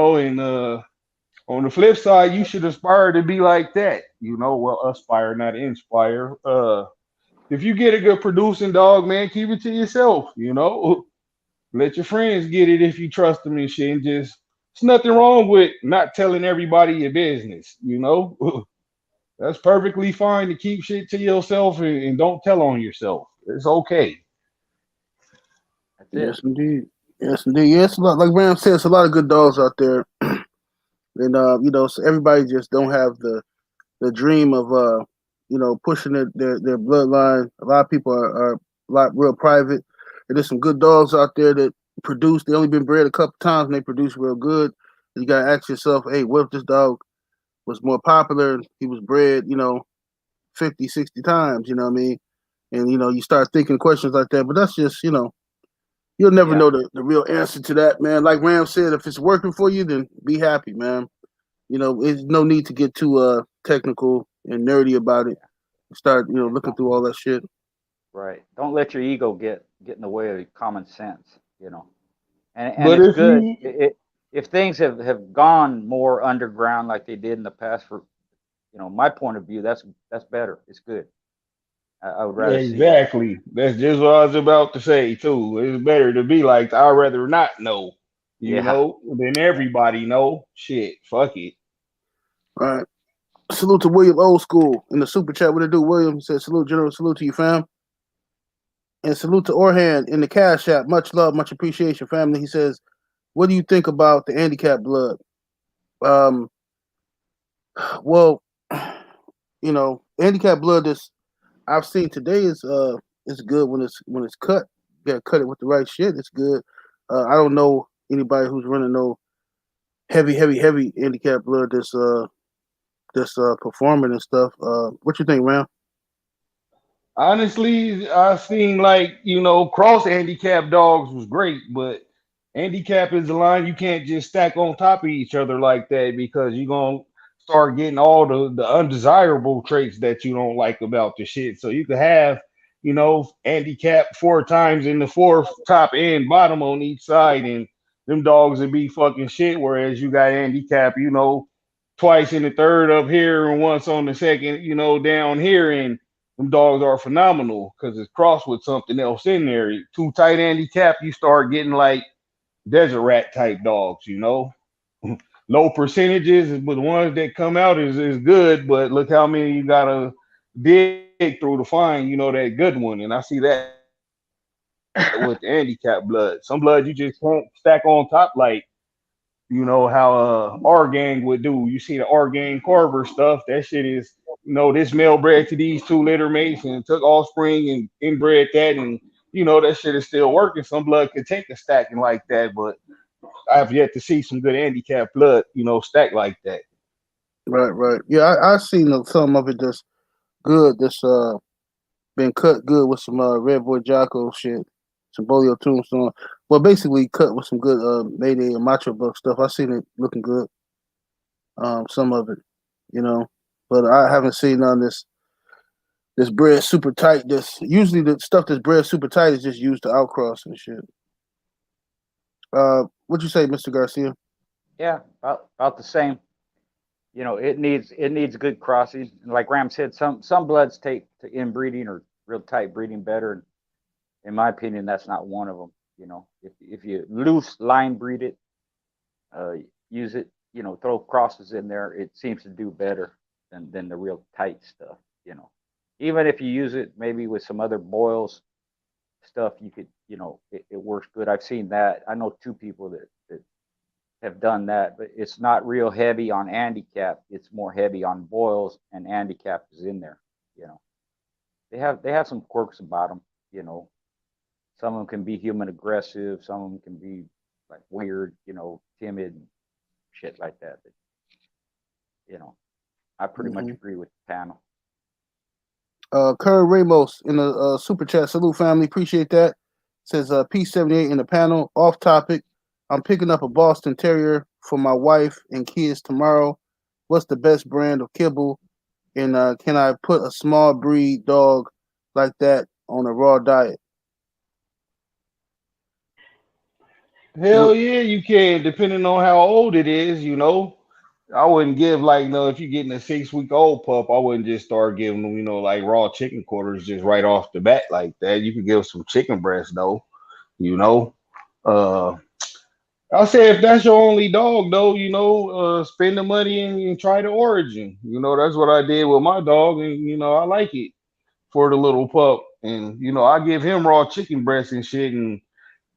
on the flip side, you should aspire to be like that. Well, aspire, not inspire. If you get a good producing dog, man, keep it to yourself. Let your friends get it if you trust them and shit. And just, there's nothing wrong with not telling everybody your business. That's perfectly fine to keep shit to yourself and don't tell on yourself. It's okay. That's Yes, it. indeed. Yes, indeed. Yes, a lot, like Ram said, it's a lot of good dogs out there, and so everybody just don't have the dream of pushing their bloodline. A lot of people are a lot real private. And there's some good dogs out there that produce. They only been bred a couple times and they produce real good. And you gotta ask yourself, hey, what if this dog was more popular and he was bred, 50, 60 times, you know what I mean? And you start thinking questions like that. But that's just, you'll never Yeah, know the real answer to that, man. Like Ram said, if it's working for you, then be happy, man. There's no need to get too technical and nerdy about it. Start, looking don't, through all that shit. right. Don't let your ego get in the way of common sense. And But it's if good. you, If things have gone more underground like they did in the past, for my point of view, that's better. It's good. I would rather see that. exactly, that's just what I was about to say too. It's better to be like, I'd rather not know, Yeah. than everybody know. Shit, fuck it. All right. Salute to William Old School in the super chat. What it do, William? He said, salute, General. Salute to you, fam. And salute to Orhan in the Cash App. Much love, much appreciation, family. He says, what do you think about the handicap blood? Um, well, handicap blood is I've seen today is good when it's cut. You gotta cut it with the right shit. It's good. I don't know anybody who's running no heavy handicap blood that's performing and stuff. What you think, man? Honestly, I seen like, cross handicap dogs was great, but handicap is a line you can't just stack on top of each other like that because you're gonna start getting all the undesirable traits that you don't like about the shit. So you could have, handicap four times in the fourth top and bottom on each side, and them dogs would be fucking shit. Whereas you got handicap, twice in the third up here and once on the second, down here, and them dogs are phenomenal because it's crossed with something else in there. Too tight handicap, you start getting like desert rat type dogs, Low percentages, but the ones that come out is good, but look how many you gotta dig through to find, that good one. And I see that with the handicap blood. Some blood you just can't stack on top like how our gang would do. You see the our gang Carver stuff. That shit is this male bred to these two litter mates and took offspring and inbred that, and that shit is still working. Some blood could take a stacking like that, but I've yet to see some good handicap blood, stack like that. Right, right. Yeah, I seen some of it that's good. That's been cut good with some Red Boy Jocko shit, some Bolio Tombstone. Well, basically cut with some good Mayday and Macho Buck stuff. I seen it looking good. Some of it, but I haven't seen none of this bread super tight. This usually the stuff that's bread super tight is just used to outcross and shit. What you say, Mr. Garcia? Yeah, about the same. It needs good crossing. And like Ram said, some bloods take to inbreeding or real tight breeding better. In my opinion, that's not one of them. If you loose line breed it, use it, throw crosses in there, it seems to do better than the real tight stuff. Even if you use it maybe with some other boils stuff, you could, it works good. I've seen that. I know two people that have done that, but it's not real heavy on handicap. It's more heavy on boils, and handicap is in there. You know, they have some quirks about them. Some of them can be human aggressive. Some of them can be like weird, timid, shit like that. But I pretty much agree with the panel. Curry Ramos in the super chat. Salute, family. Appreciate that. Says P78 in the panel. Off topic. I'm picking up a Boston Terrier for my wife and kids tomorrow. What's the best brand of kibble? And can I put a small breed dog like that on a raw diet? Hell yeah, you can, depending on how old it is, I wouldn't give like if you're getting a 6 week old pup, I wouldn't just start giving them, like raw chicken quarters just right off the bat like that. You could give some chicken breast though, you know. Uh I'll say if that's your only dog though, spend the money and try the origin. That's what I did with my dog, and I like it for the little pup. And I give him raw chicken breast and shit, and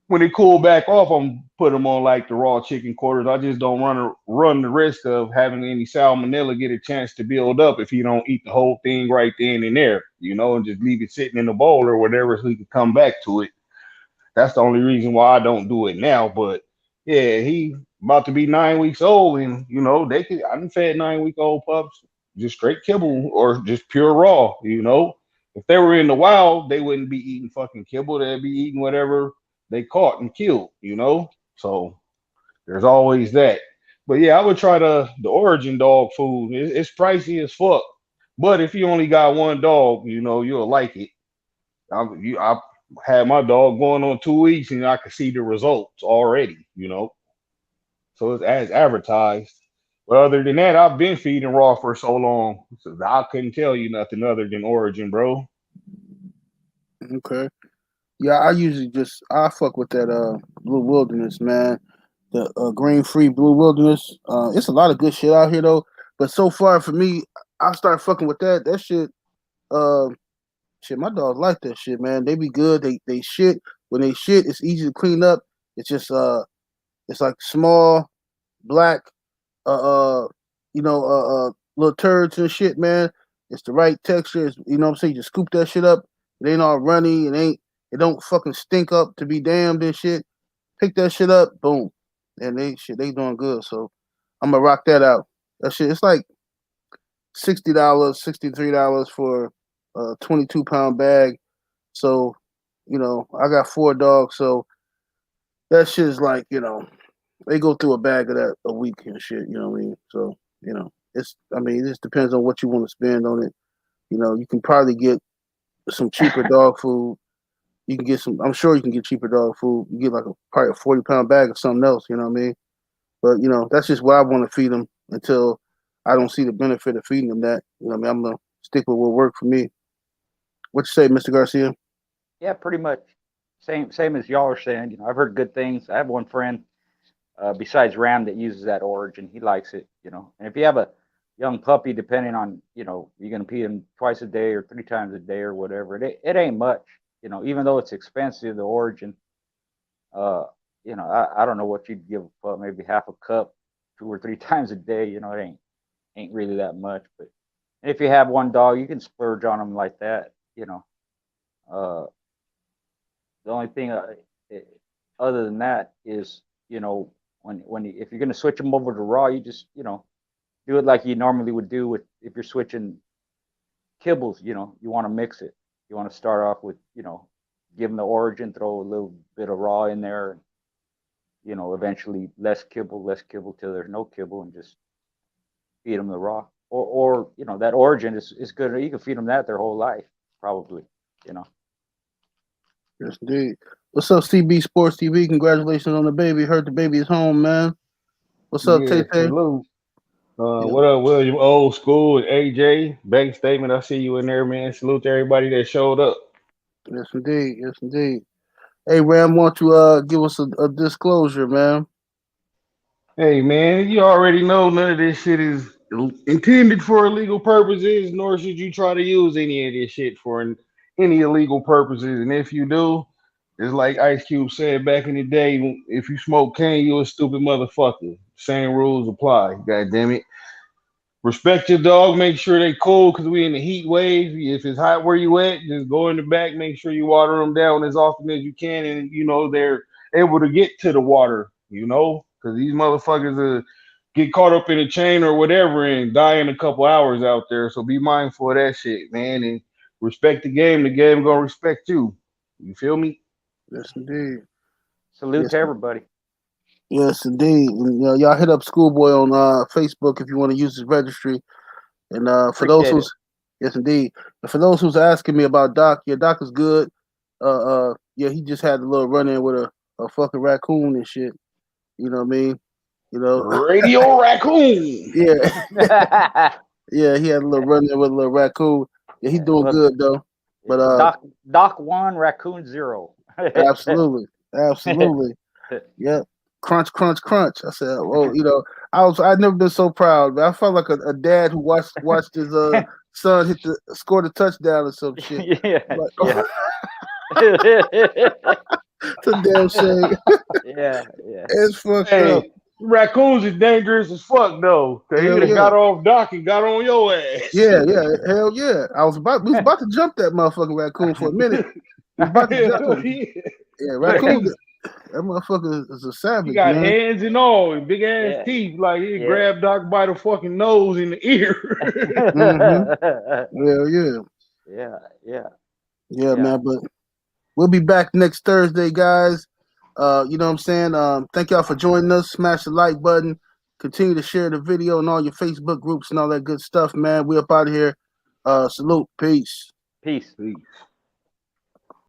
when they cool back off, I'm put them on like the raw chicken quarters. I just don't run the risk of having any salmonella get a chance to build up if he don't eat the whole thing right then and there, and just leave it sitting in the bowl or whatever so he can come back to it. That's the only reason why I don't do it now. But yeah, he about to be 9 weeks old, and I done fed 9 week old pups just straight kibble or just pure raw. If they were in the wild, they wouldn't be eating fucking kibble. They'd be eating whatever they caught and killed. So there's always that. But yeah, I would try the origin dog food. It's pricey as fuck. But if you only got one dog, you'll like it. I had my dog going on 2 weeks and I could see the results already. So it's as advertised. But other than that, I've been feeding raw for so long, so I couldn't tell you nothing other than origin, bro. Okay. Yeah, I usually I fuck with that blue wilderness, man. The grain free blue wilderness. It's a lot of good shit out here though. But so far for me, I start fucking with that. That shit. Uh, Shit, my dogs like that shit, man. They be good. They shit when they shit. It's easy to clean up. It's just it's like small black little turds and shit, man. It's the right texture. What I'm saying? You just scoop that shit up. It ain't all runny. It don't fucking stink up to be damned and shit. Pick that shit up, boom. And they doing good. So I'm gonna rock that out. That shit, it's like $60, $63 for a 22-pound bag. So, I got 4 dogs, so that shit is like, they go through a bag of that a week and shit, you know what I mean? So, it just depends on what you want to spend on it. You can probably get some cheaper dog food. You can get I'm sure you can get cheaper dog food. You get like probably a 40-pound bag of something else, you know what I mean? But, that's just what I want to feed them until I don't see the benefit of feeding them that. You know what I mean? I'm going to stick with what worked for me. What you say, Mr. Garcia? Yeah, pretty much same as y'all are saying. I've heard good things. I have one friend besides Ram that uses that origin. He likes it. And if you have a young puppy, depending on you're gonna feed him twice a day or 3 times a day or whatever. It ain't much. Even though it's expensive, the origin. Uh, I don't know what you'd give a pup, maybe half a cup 2 or 3 times a day. It ain't really that much. But if you have one dog, you can splurge on them like that. Uh, the only thing other than that is if you're gonna switch them over to raw, you just do it like you normally would do with if you're switching kibbles. You want to mix it. You want to start off with give them the origin, throw a little bit of raw in there, and eventually less kibble till there's no kibble, and just feed them the raw. Or that origin is good. You can feed them that their whole life probably. Yes, indeed. What's up, CB Sports TV? Congratulations on the baby. Heard the baby is home, man. What's up, Tay Yeah, Tay? salute. Yeah. What up, William? Old school and AJ. Bank statement. I see you in there, man. Salute to everybody that showed up. Yes, indeed. Yes, indeed. Hey, Ram, want to give us a disclosure, man? Hey, man, you already know none of this shit is intended for illegal purposes, nor should you try to use any of this shit for any illegal purposes. And if you do, it's like Ice Cube said back in the day, if you smoke cane, you a stupid motherfucker. Same rules apply. God damn it. Respect your dog. Make sure they cool because we in the heat wave. If it's hot where you at, just go in the back. Make sure you water them down as often as you can, and they're able to get to the water. Because these motherfuckers get caught up in a chain or whatever and die in a couple hours out there. So be mindful of that shit, man, and respect the game. The game gonna respect you. You feel me? Yes, indeed. Salute Yes, to everybody. yes, indeed. And, y'all hit up Schoolboy on Facebook if you want to use his registry. And for those Appreciate who's it. Yes, indeed. And for those who's asking me about Doc, yeah, Doc is good. Yeah, he just had a little run-in with a fucking raccoon and shit. You know what I mean? You know, Radio Raccoon. yeah. Yeah, he had a little run-in with a little raccoon. Yeah, he's doing good though. But Doc 1, Raccoon 0. absolutely. Yeah. Crunch, crunch, crunch. I said, well, you know, I'd never been so proud. Man. I felt like a dad who watched his son score the touchdown or some shit. Yeah, Like, yeah. It's a damn shame. Yeah. It's fucked Hey, up. raccoons is dangerous as fuck though. Cause he done got off Doc and got on your ass. Yeah, hell yeah. We was about to jump that motherfucking raccoon for a minute. We was about to jump him. Yeah, raccoon. That motherfucker is a savage. He got man. hands and all, and big ass teeth. Like he grabbed Doc by the fucking nose and the ear. Yeah, man. But we'll be back next Thursday, guys. You know what I'm saying? Thank y'all for joining us. Smash the like button. Continue to share the video on all your Facebook groups and all that good stuff, man. We up out of here. Salute. Peace. Peace.